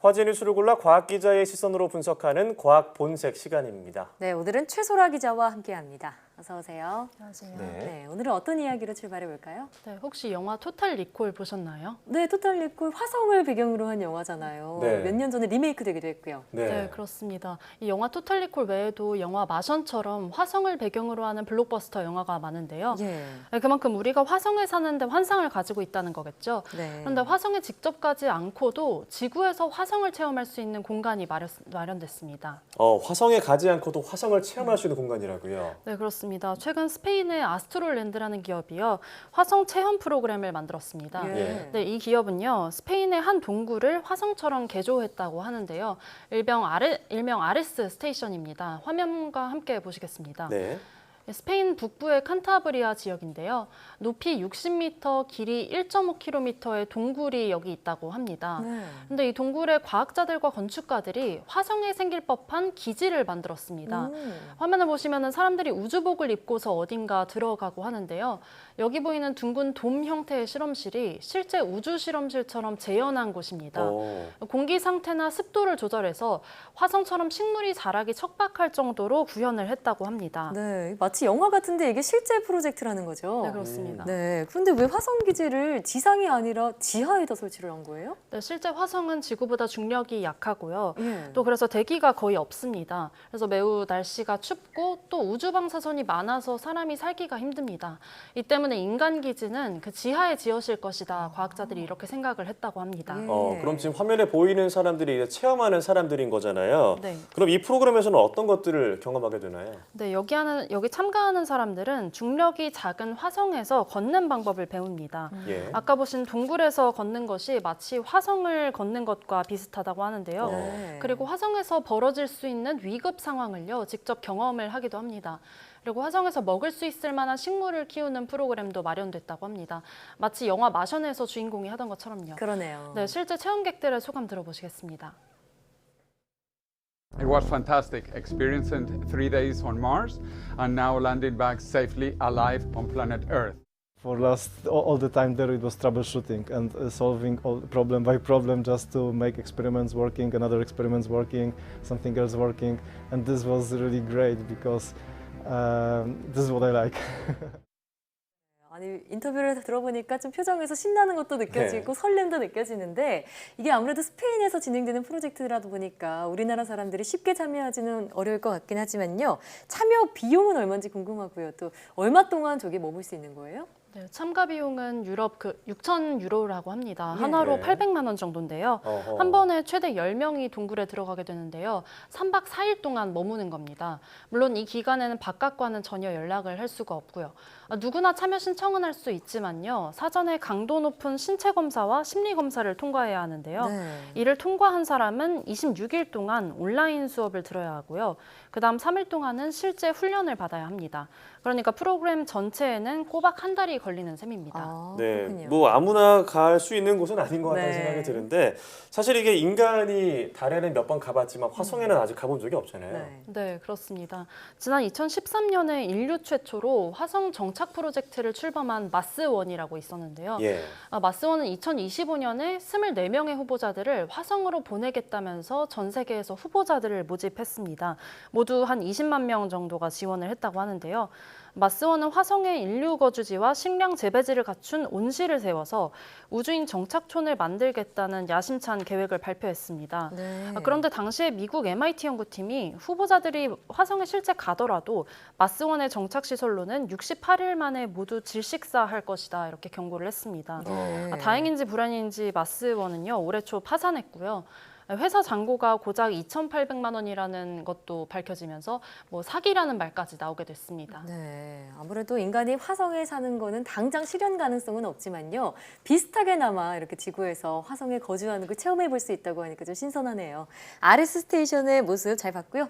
화제 뉴스를 골라 과학 기자의 시선으로 분석하는 과학 본색 시간입니다. 네, 오늘은 최소라 기자와 함께합니다. 어서 오세요. 안녕하세요. 네. 오늘은 어떤 이야기로 출발해 볼까요? 네, 혹시 영화 토탈 리콜 보셨나요? 네, 토탈 리콜 화성을 배경으로 한 영화잖아요. 네. 몇 년 전에 리메이크 되기도 했고요. 네, 그렇습니다. 이 영화 토탈 리콜 외에도 영화 마션처럼 화성을 배경으로 하는 블록버스터 영화가 많은데요. 예. 네, 그만큼 우리가 화성에 사는데 환상을 가지고 있다는 거겠죠. 네. 그런데 화성에 직접 가지 않고도 지구에서 화성을 체험할 수 있는 공간이 마련됐습니다. 화성에 가지 않고도 화성을 체험할 수 있는 공간이라고요. 네, 그렇습니다. 최근 스페인의 아스트롤랜드라는 기업이요, 화성 체험 프로그램을 만들었습니다. 예. 네, 이 기업은요, 스페인의 한 동굴을 화성처럼 개조했다고 하는데요. 일명 아레스 스테이션입니다. 화면과 함께 보시겠습니다. 네. 스페인 북부의 칸타브리아 지역인데요. 높이 60m, 길이 1.5km의 동굴이 여기 있다고 합니다. 네. 근데 이 동굴에 과학자들과 건축가들이 화성에 생길 법한 기지를 만들었습니다. 화면을 보시면 사람들이 우주복을 입고서 어딘가 들어가고 하는데요. 여기 보이는 둥근 돔 형태의 실험실이 실제 우주 실험실처럼 재현한 곳입니다. 공기 상태나 습도를 조절해서 화성처럼 식물이 자라기 척박할 정도로 구현을 했다고 합니다. 네, 마치 영화 같은데 이게 실제 프로젝트라는 거죠? 네, 그렇습니다. 네, 그런데 왜 화성 기지를 지상이 아니라 지하에다 설치를 한 거예요? 네, 실제 화성은 지구보다 중력이 약하고요. 예. 또 그래서 대기가 거의 없습니다. 그래서 매우 날씨가 춥고 또 우주 방사선이 많아서 사람이 살기가 힘듭니다. 이 때문에 인간 기지는 그 지하에 지어질 것이다. 과학자들이 이렇게 생각을 했다고 합니다. 예. 그럼 지금 화면에 보이는 사람들이 이제 체험하는 사람들인 거잖아요. 네. 그럼 이 프로그램에서는 어떤 것들을 경험하게 되나요? 네, 여기 참가하는 사람들은 중력이 작은 화성에서 걷는 방법을 배웁니다. 예. 아까 보신 동굴에서 걷는 것이 마치 화성을 걷는 것과 비슷하다고 하는데요. 네. 그리고 화성에서 벌어질 수 있는 위급 상황을요, 직접 경험을 하기도 합니다. 그리고 화성에서 먹을 수 있을 만한 식물을 키우는 프로그램도 마련됐다고 합니다. 마치 영화 마션에서 주인공이 하던 것처럼요. 그러네요. 네, 실제 체험객들의 소감 들어보시겠습니다. It was fantastic. Experiencing 3 days on Mars and now landing back safely alive on planet Earth. For all the time there it was troubleshooting and solving all problem by problem just to make experiments working, another experiments working, something else working, and this was really great because this is what I like. 아니, 인터뷰를 들어보니까 좀 표정에서 신나는 것도 느껴지고 설렘도 느껴지는데 이게 아무래도 스페인에서 진행되는 프로젝트라다 보니까 우리나라 사람들이 쉽게 참여하지는 어려울 것 같긴 하지만요. 참여 비용은 얼마인지 궁금하고요. 또 얼마 동안 저기 머물 수 있는 거예요? 네, 참가 비용은 유럽 6,000유로라고 합니다. 예. 하나로 네. 800만 원 정도인데요. 어허. 한 번에 최대 10명이 동굴에 들어가게 되는데요. 3박 4일 동안 머무는 겁니다. 물론 이 기간에는 바깥과는 전혀 연락을 할 수가 없고요. 누구나 참여 신청은 할 수 있지만요. 사전에 강도 높은 신체 검사와 심리 검사를 통과해야 하는데요. 네. 이를 통과한 사람은 26일 동안 온라인 수업을 들어야 하고요. 그다음 3일 동안은 실제 훈련을 받아야 합니다. 그러니까 프로그램 전체에는 꼬박 한 달이 걸리는 셈입니다. 아, 네, 그렇군요. 뭐 아무나 갈 수 있는 곳은 아닌 것 같다는 네. 생각이 드는데 사실 이게 인간이 달에는 몇 번 가봤지만 화성에는 아직 가본 적이 없잖아요. 네. 네, 그렇습니다. 지난 2013년에 인류 최초로 화성 정착 프로젝트를 출범한 마스1이라고 있었는데요. 예. 마스1은 2025년에 24명의 후보자들을 화성으로 보내겠다면서 전 세계에서 후보자들을 모집했습니다. 모두 한 20만 명 정도가 지원을 했다고 하는데요. 마스1은 화성의 인류 거주지와 식량 재배지를 갖춘 온실을 세워서 우주인 정착촌을 만들겠다는 야심찬 계획을 발표했습니다. 네. 그런데 당시에 미국 MIT 연구팀이 후보자들이 화성에 실제 가더라도 마스1의 정착 시설로는 68일 만에 모두 질식사할 것이다 이렇게 경고를 했습니다. 네. 다행인지 불행인지 마스1은요 올해 초 파산했고요. 회사 잔고가 고작 2,800만 원이라는 것도 밝혀지면서 뭐 사기라는 말까지 나오게 됐습니다. 네, 아무래도 인간이 화성에 사는 거는 당장 실현 가능성은 없지만요. 비슷하게나마 이렇게 지구에서 화성에 거주하는 걸 체험해 볼 수 있다고 하니까 좀 신선하네요. 아레스 스테이션의 모습 잘 봤고요.